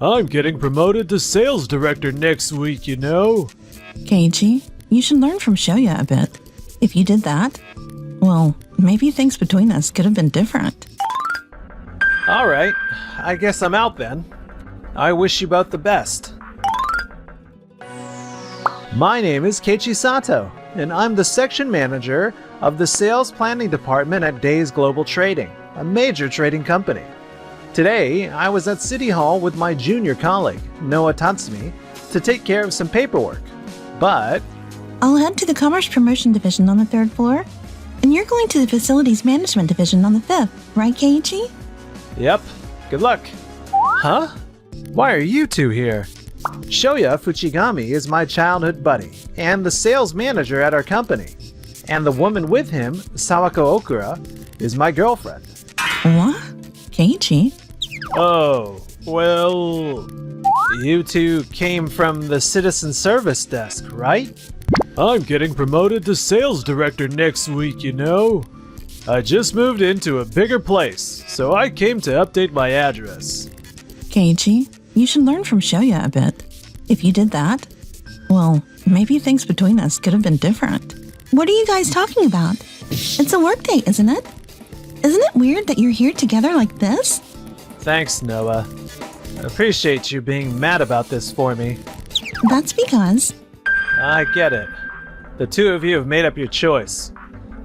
I'm getting promoted to sales director next week, you know? Keiichi, you should learn from Shoya a bit. If you did that, well, maybe things between us could have been different. Alright, I guess I'm out then. I wish you both the best. My name is Keiichi Sato, and I'm the section manager of the sales planning department at Days Global Trading, a major trading company. Today, I was at City Hall with my junior colleague, Noah Tatsumi, to take care of some paperwork. But I'll head to the Commerce Promotion Division on the 3rd floor, and you're going to the Facilities Management Division on the 5th, right, Keiichi? Yep, good luck. Huh? Why are you two here? Shoya Fuchigami is my childhood buddy and the sales manager at our company. And the woman with him, Sawako Okura, is my girlfriend. What? Keiichi? Oh, well, you two came from the citizen service desk, right? I'm getting promoted to sales director next week, you know? I just moved into a bigger place, so I came to update my address. Keiichi, you should learn from Shoya a bit. If you did that, well, maybe things between us could have been different. What are you guys talking about? It's a work day, isn't it? Isn't it weird that you're here together like this? Thanks, Noah. I appreciate you being mad about this for me. That's because... I get it. The two of you have made up your choice.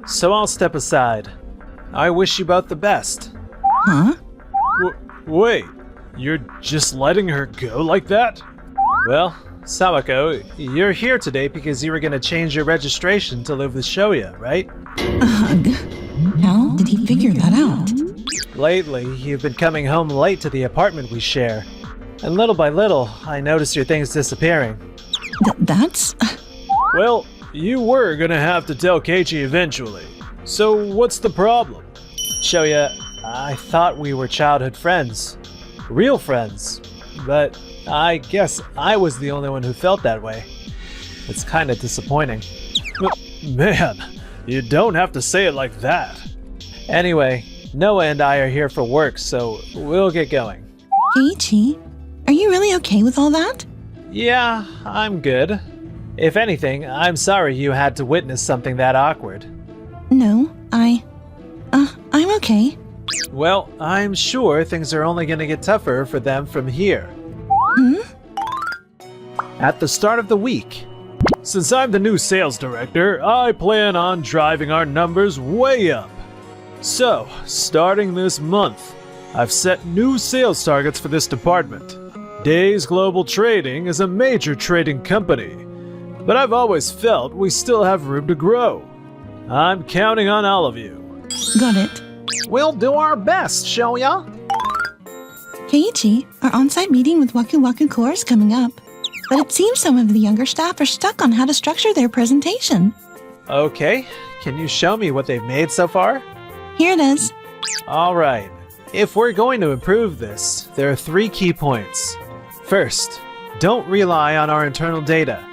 So I'll step aside. I wish you both the best. Huh? Wait, you're just letting her go like that? Well, Sawako, you're here today because you were going to change your registration to live with Shoya, right? Ugh. How did he figure that out? Lately, you've been coming home late to the apartment we share. And little by little, I noticed your things disappearing. That's... Well, you were gonna have to tell Keiichi eventually. So what's the problem? Shoya, I thought we were childhood friends. Real friends. But I guess I was the only one who felt that way. It's kinda disappointing. Man, you don't have to say it like that. Anyway, Noah and I are here for work, so we'll get going. Keiichi, are you really okay with all that? Yeah, I'm good. If anything, I'm sorry you had to witness something that awkward. No, I'm okay. Well, I'm sure things are only gonna get tougher for them from here. At the start of the week. Since I'm the new sales director, I plan on driving our numbers way up. So, starting this month, I've set new sales targets for this department. Days Global Trading is a major trading company, but I've always felt we still have room to grow. I'm counting on all of you. Got it. We'll do our best, Shoya. Keiichi, our on-site meeting with Waku Waku Core is coming up, but it seems some of the younger staff are stuck on how to structure their presentation. Okay, can you show me what they've made so far? Here it is. Alright, if we're going to improve this, there are 3 key points. First, don't rely on our internal data.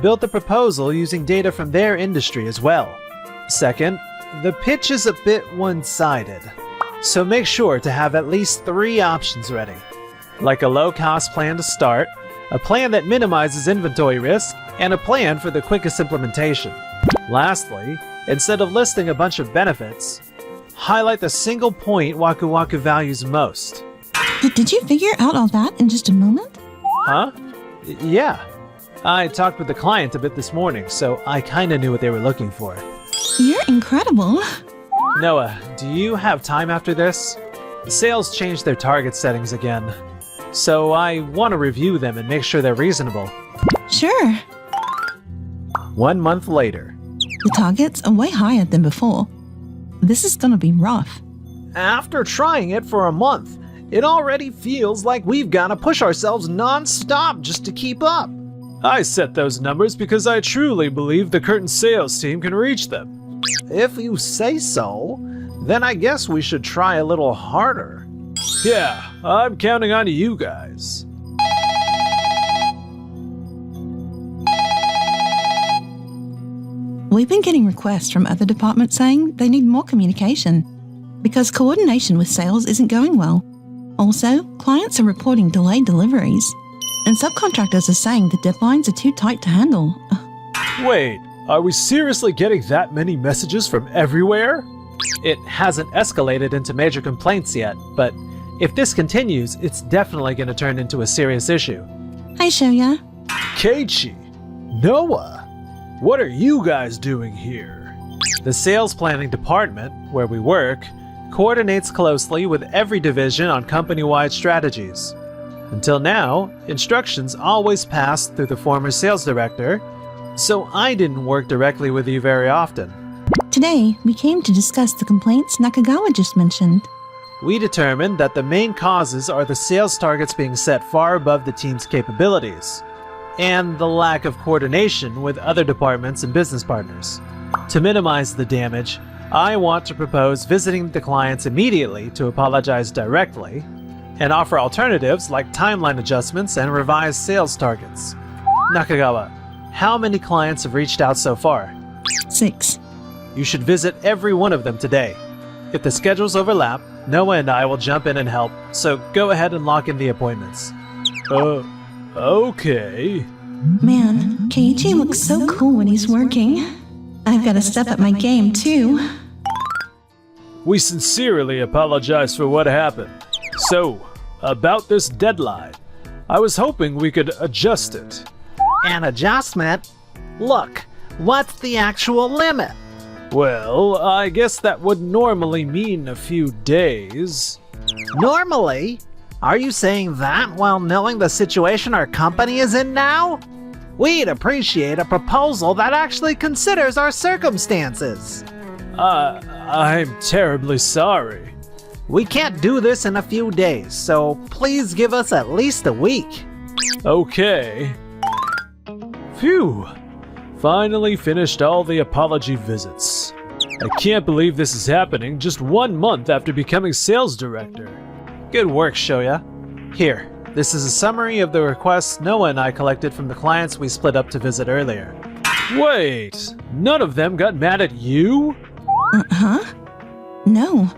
Build the proposal using data from their industry as well. Second, the pitch is a bit one-sided, so make sure to have at least 3 options ready. Like a low-cost plan to start, a plan that minimizes inventory risk, and a plan for the quickest implementation. Lastly, instead of listing a bunch of benefits, highlight the single point Waku Waku values most. Did you figure out all that in just a moment? Huh? Yeah. I talked with the client a bit this morning, so I kinda knew what they were looking for. You're incredible. Noah, do you have time after this? Sales changed their target settings again, so I want to review them and make sure they're reasonable. Sure. 1 month later. The targets are way higher than before. This is gonna be rough. After trying it for a month, it already feels like we've gotta push ourselves non-stop just to keep up. I set those numbers because I truly believe the Curtain sales team can reach them. If you say so, then I guess we should try a little harder. Yeah, I'm counting on you guys. We've been getting requests from other departments saying they need more communication because coordination with sales isn't going well. Also, clients are reporting delayed deliveries, and subcontractors are saying the deadlines are too tight to handle. Wait, are we seriously getting that many messages from everywhere? It hasn't escalated into major complaints yet, but if this continues, it's definitely going to turn into a serious issue. Hi, Shoya. Keiichi, Noah, what are you guys doing here? The sales planning department, where we work, coordinates closely with every division on company-wide strategies. Until now, instructions always passed through the former sales director, so I didn't work directly with you very often. Today, we came to discuss the complaints Nakagawa just mentioned. We determined that the main causes are the sales targets being set far above the team's capabilities, and the lack of coordination with other departments and business partners. To minimize the damage, I want to propose visiting the clients immediately to apologize directly, and offer alternatives like timeline adjustments and revised sales targets. Nakagawa, how many clients have reached out so far? 6. You should visit every one of them today. If the schedules overlap, Noah and I will jump in and help, so go ahead and lock in the appointments. Okay. Man, Keiichi looks so cool when he's working. I've got to step up my game, too. We sincerely apologize for what happened. So, about this deadline, I was hoping we could adjust it. An adjustment? Look, what's the actual limit? Well, I guess that would normally mean a few days. Normally? Are you saying that while knowing the situation our company is in now? We'd appreciate a proposal that actually considers our circumstances. I'm terribly sorry. We can't do this in a few days, so please give us at least a week. Okay. Phew. Finally finished all the apology visits. I can't believe this is happening just 1 month after becoming sales director. Good work, Shoya. Here, this is a summary of the requests Noah and I collected from the clients we split up to visit earlier. Wait, none of them got mad at you? Huh? No.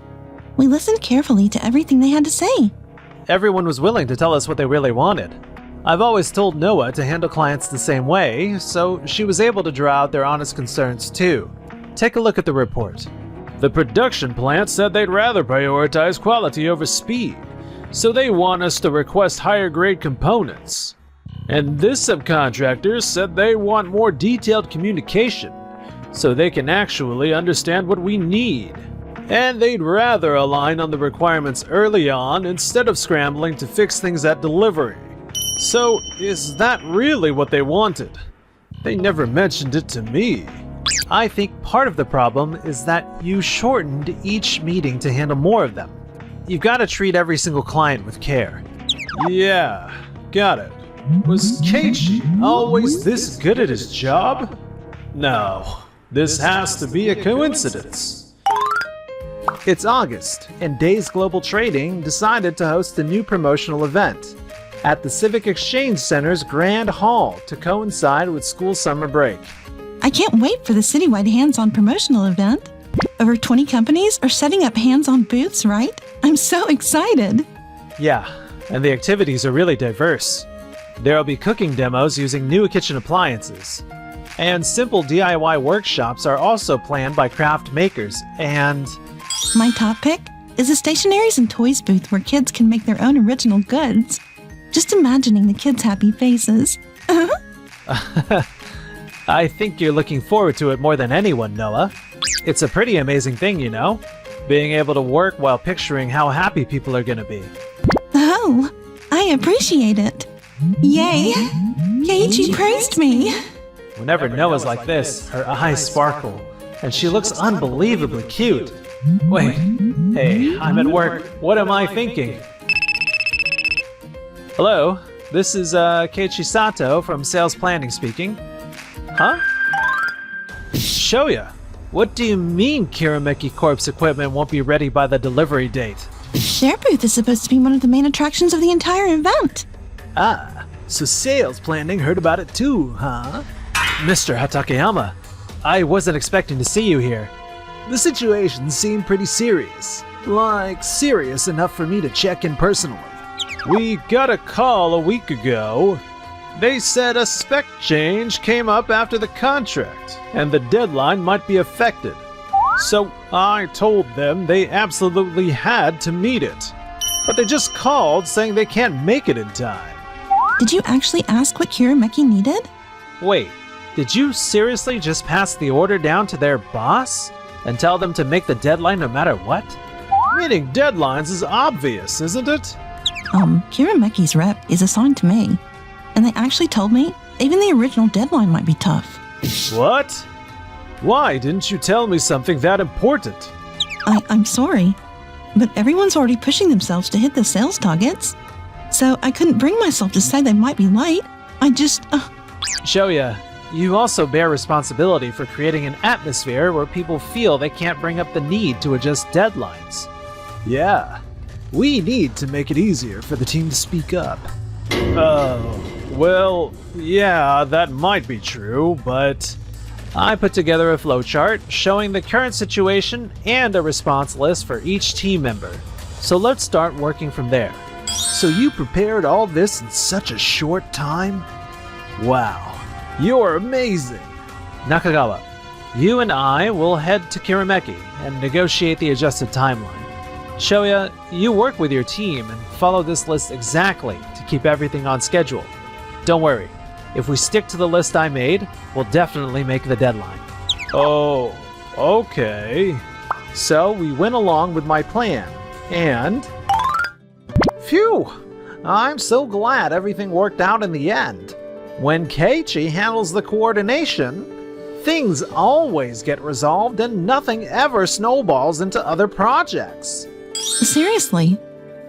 We listened carefully to everything they had to say. Everyone was willing to tell us what they really wanted. I've always told Noah to handle clients the same way, so she was able to draw out their honest concerns too. Take a look at the report. The production plant said they'd rather prioritize quality over speed, so they want us to request higher grade components. And this subcontractor said they want more detailed communication, so they can actually understand what we need. And they'd rather align on the requirements early on instead of scrambling to fix things at delivery. So, is that really what they wanted? They never mentioned it to me. I think part of the problem is that you shortened each meeting to handle more of them. You've got to treat every single client with care. Yeah, got it. Was Keiichi always this good at his job? No, this has to be a coincidence. It's August, and Days Global Trading decided to host a new promotional event at the Civic Exchange Center's Grand Hall to coincide with school summer break. I can't wait for the citywide hands-on promotional event. Over 20 companies are setting up hands-on booths, right? I'm so excited. Yeah, and the activities are really diverse. There'll be cooking demos using new kitchen appliances. And simple DIY workshops are also planned by craft makers, and... My top pick is a stationaries and toys booth where kids can make their own original goods. Just imagining the kids' happy faces. I think you're looking forward to it more than anyone, Noah. It's a pretty amazing thing, you know? Being able to work while picturing how happy people are gonna be. Oh, I appreciate it. Yay! Keiichi praised me. Whenever Noah's like this, her eyes sparkle, and she looks unbelievably cute. Wait, hey, I'm at work. What am I thinking? Hello, this is Keiichi Sato from Sales Planning speaking. Huh? Shoya, what do you mean Kirameki Corp's equipment won't be ready by the delivery date? Their booth is supposed to be one of the main attractions of the entire event. Ah, so Sales Planning heard about it too, huh? Mr. Hatakeyama, I wasn't expecting to see you here. The situation seemed pretty serious. Like, serious enough for me to check in personally. We got a call a week ago. They said a spec change came up after the contract, and the deadline might be affected. So I told them they absolutely had to meet it. But they just called saying they can't make it in time. Did you actually ask what Kirameki needed? Wait, did you seriously just pass the order down to their boss and tell them to make the deadline no matter what? Meeting deadlines is obvious, isn't it? Kirameki's rep is assigned to me, and they actually told me even the original deadline might be tough. What? Why didn't you tell me something that important? I'm sorry, but everyone's already pushing themselves to hit the sales targets, so I couldn't bring myself to say they might be late. I just, Shoya, you also bear responsibility for creating an atmosphere where people feel they can't bring up the need to adjust deadlines. Yeah, we need to make it easier for the team to speak up. Well, yeah, that might be true, but I put together a flowchart showing the current situation and a response list for each team member. So let's start working from there. So you prepared all this in such a short time? Wow, you're amazing! Nakagawa, you and I will head to Kirameki and negotiate the adjusted timeline. Shoya, you work with your team and follow this list exactly to keep everything on schedule. Don't worry, if we stick to the list I made, we'll definitely make the deadline. Oh, okay. So we went along with my plan, and... Phew! I'm so glad everything worked out in the end. When Keiichi handles the coordination, things always get resolved and nothing ever snowballs into other projects. seriously,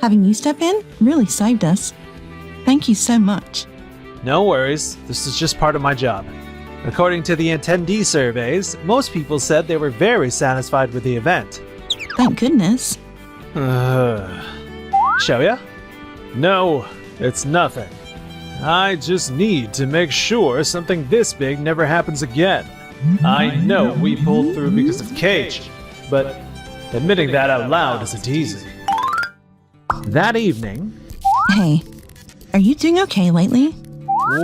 having you step in really saved us. Thank you so much. No worries, this is just part of my job. According to the attendee surveys, most people said they were very satisfied with the event. Thank goodness. Shoya? No, it's nothing. I just need to make sure something this big never happens again. I know we pulled through because of Cage, but admitting that out loud isn't easy. That evening... Hey, are you doing okay lately?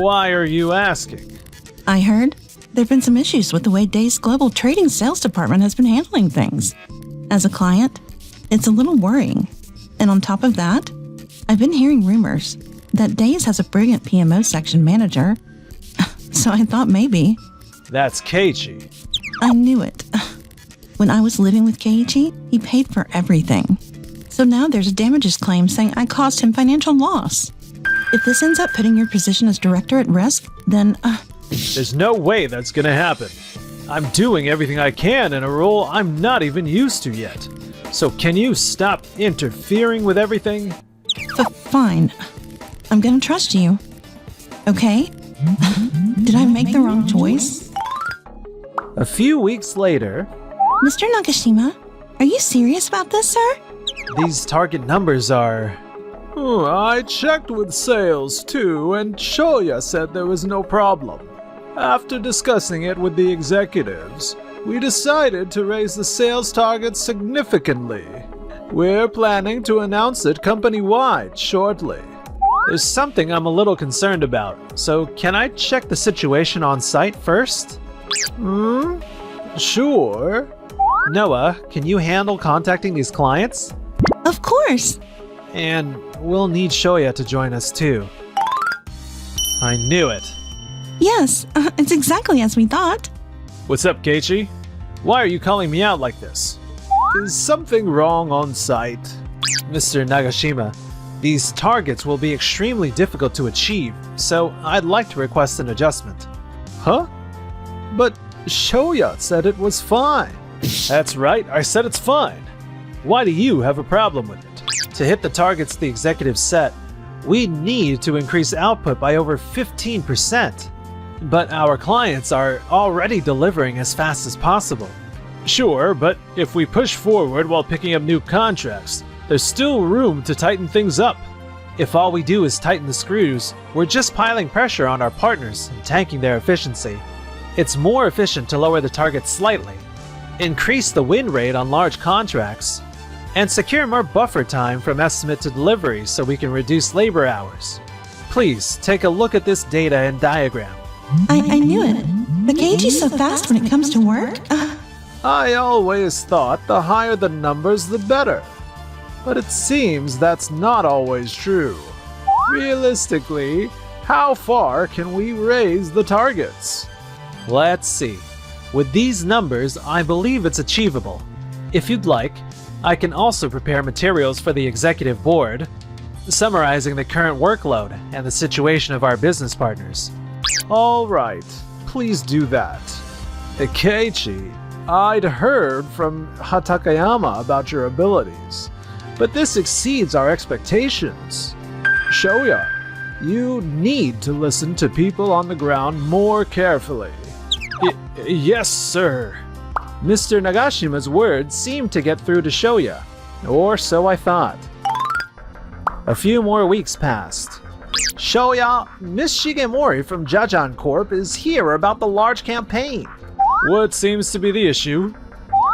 Why are you asking? I heard there've been some issues with the way Day's global trading sales department has been handling things. As a client, it's a little worrying. And on top of that, I've been hearing rumors that Days has a brilliant PMO section manager. So I thought maybe... That's Keiichi. I knew it. When I was living with Keiichi, he paid for everything. So now there's a damages claim saying I caused him financial loss. If this ends up putting your position as director at risk, then... There's no way that's gonna happen. I'm doing everything I can in a role I'm not even used to yet. So can you stop interfering with everything? Fine. I'm gonna trust you. Okay? Did I make the wrong choice? A few weeks later... Mr. Nagashima, are you serious about this, sir? These target numbers are... I checked with sales too, and Shoya said there was no problem. After discussing it with the executives, we decided to raise the sales target significantly. We're planning to announce it company-wide shortly. There's something I'm a little concerned about, so can I check the situation on site first? Sure. Noah, can you handle contacting these clients? Of course. And we'll need Shoya to join us too. I knew it. Yes, it's exactly as we thought. What's up, Keiichi? Why are you calling me out like this? Is something wrong on site? Mr. Nagashima, these targets will be extremely difficult to achieve, so I'd like to request an adjustment. Huh? But Shoya said it was fine. That's right, I said it's fine. Why do you have a problem with it? To hit the targets the executives set, we need to increase output by over 15%. But our clients are already delivering as fast as possible. Sure, but if we push forward while picking up new contracts, there's still room to tighten things up. If all we do is tighten the screws, we're just piling pressure on our partners and tanking their efficiency. It's more efficient to lower the target slightly, increase the win rate on large contracts, and secure more buffer time from estimate to delivery so we can reduce labor hours. Please take a look at this data and diagram. I knew it. The Keiichi's so fast when it comes to work. I always thought the higher the numbers, the better. But it seems that's not always true. Realistically, how far can we raise the targets? Let's see. With these numbers, I believe it's achievable. If you'd like, I can also prepare materials for the executive board, summarizing the current workload and the situation of our business partners. All right, please do that. Keiichi, I'd heard from Hatakeyama about your abilities, but this exceeds our expectations. Shoya, you need to listen to people on the ground more carefully. Yes, sir. Mr. Nagashima's words seemed to get through to Shoya, or so I thought. A few more weeks passed. Shoya, Miss Shigemori from Jajan Corp is here about the large campaign. What seems to be the issue?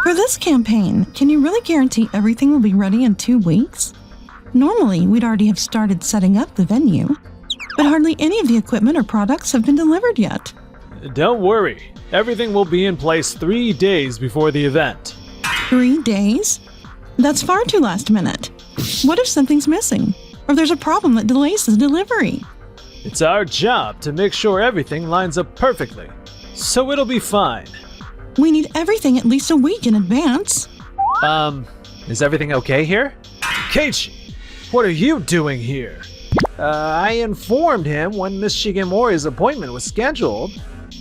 For this campaign, can you really guarantee everything will be ready in 2 weeks? Normally, we'd already have started setting up the venue, but hardly any of the equipment or products have been delivered yet. Don't worry. Everything will be in place 3 days before the event. 3 days? That's far too last minute. What if something's missing? Or there's a problem that delays the delivery? It's our job to make sure everything lines up perfectly, so it'll be fine. We need everything at least a week in advance. Is everything okay here? Keiichi, what are you doing here? I informed him when Miss Shigemori's appointment was scheduled.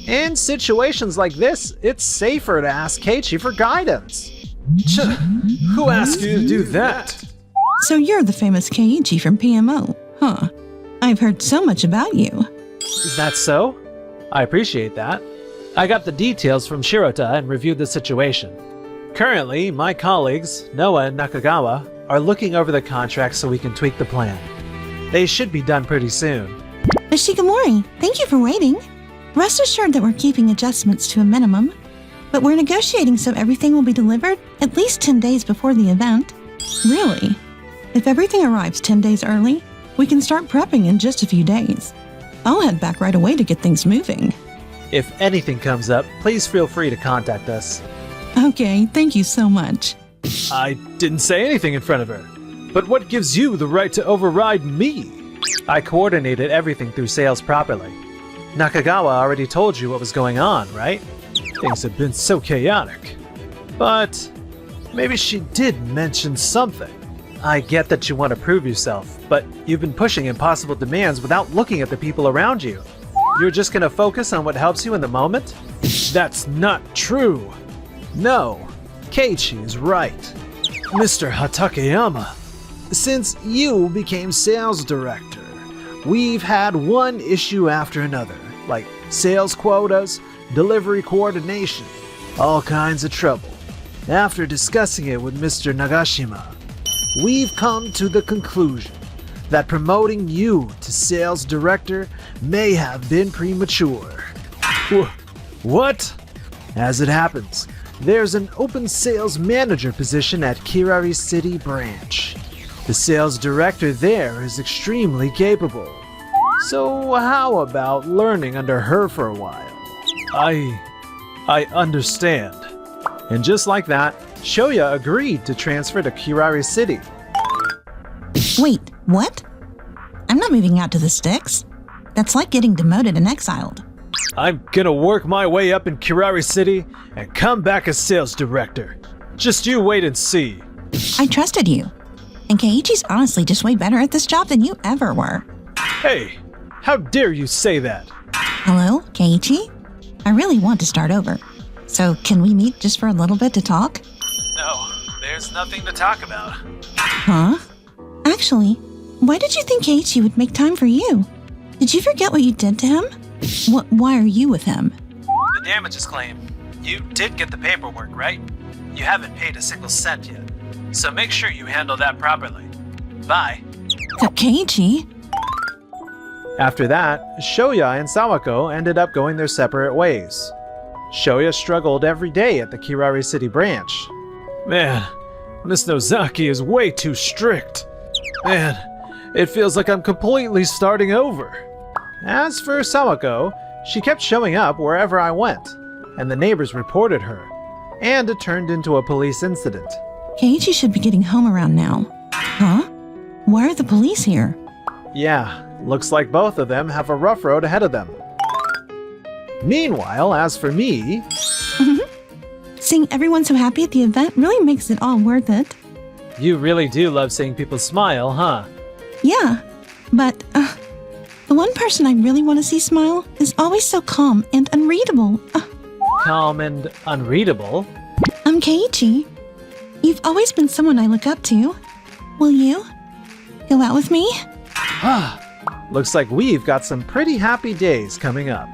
In situations like this, it's safer to ask Keiichi for guidance. Who asked you to do that? So you're the famous Keiichi from PMO, huh? I've heard so much about you. Is that so? I appreciate that. I got the details from Shirota and reviewed the situation. Currently, my colleagues, Noah and Nakagawa, are looking over the contract so we can tweak the plan. They should be done pretty soon. Miss Shigemori, thank you for waiting. Rest assured that we're keeping adjustments to a minimum, but we're negotiating so everything will be delivered at least 10 days before the event. Really? If everything arrives 10 days early, we can start prepping in just a few days. I'll head back right away to get things moving. If anything comes up, please feel free to contact us. Okay, thank you so much. I didn't say anything in front of her. But what gives you the right to override me? I coordinated everything through sales properly. Nakagawa already told you what was going on, right? Things have been so chaotic. But maybe she did mention something. I get that you want to prove yourself, but you've been pushing impossible demands without looking at the people around you. You're just gonna focus on what helps you in the moment? That's not true. No, Keiichi is right. Mr. Hatakeyama, since you became sales director, we've had one issue after another, like sales quotas, delivery coordination, all kinds of trouble. After discussing it with Mr. Nagashima, we've come to the conclusion that promoting you to sales director may have been premature. What? As it happens, there's an open sales manager position at Kirari City branch. The sales director there is extremely capable. So how about learning under her for a while? I understand. And just like that, Shoya agreed to transfer to Kirari City. Wait, what? I'm not moving out to the sticks. That's like getting demoted and exiled. I'm gonna work my way up in Kirari City and come back as sales director. Just you wait and see. I trusted you. And Keiichi's honestly just way better at this job than you ever were. Hey, how dare you say that? Hello, Keiichi? I really want to start over. So can we meet just for a little bit to talk? No, there's nothing to talk about. Huh? Actually, why did you think Keiichi would make time for you? Did you forget what you did to him? Why are you with him? The damages claim. You did get the paperwork, right? You haven't paid a single cent yet. So make sure you handle that properly. Bye. Keiichi? After that, Shoya and Sawako ended up going their separate ways. Shoya struggled every day at the Kirari City branch. Man, Miss Nozaki is way too strict. Man, it feels like I'm completely starting over. As for Sawako, she kept showing up wherever I went, and the neighbors reported her, and it turned into a police incident. Keiichi should be getting home around now. Huh? Why are the police here? Yeah, looks like both of them have a rough road ahead of them. Meanwhile, as for me... Seeing everyone so happy at the event really makes it all worth it. You really do love seeing people smile, huh? Yeah, but the one person I really want to see smile is always so calm and unreadable. Calm and unreadable? I'm Keiichi. You've always been someone I look up to. Will you go out with me? Looks like we've got some pretty happy days coming up.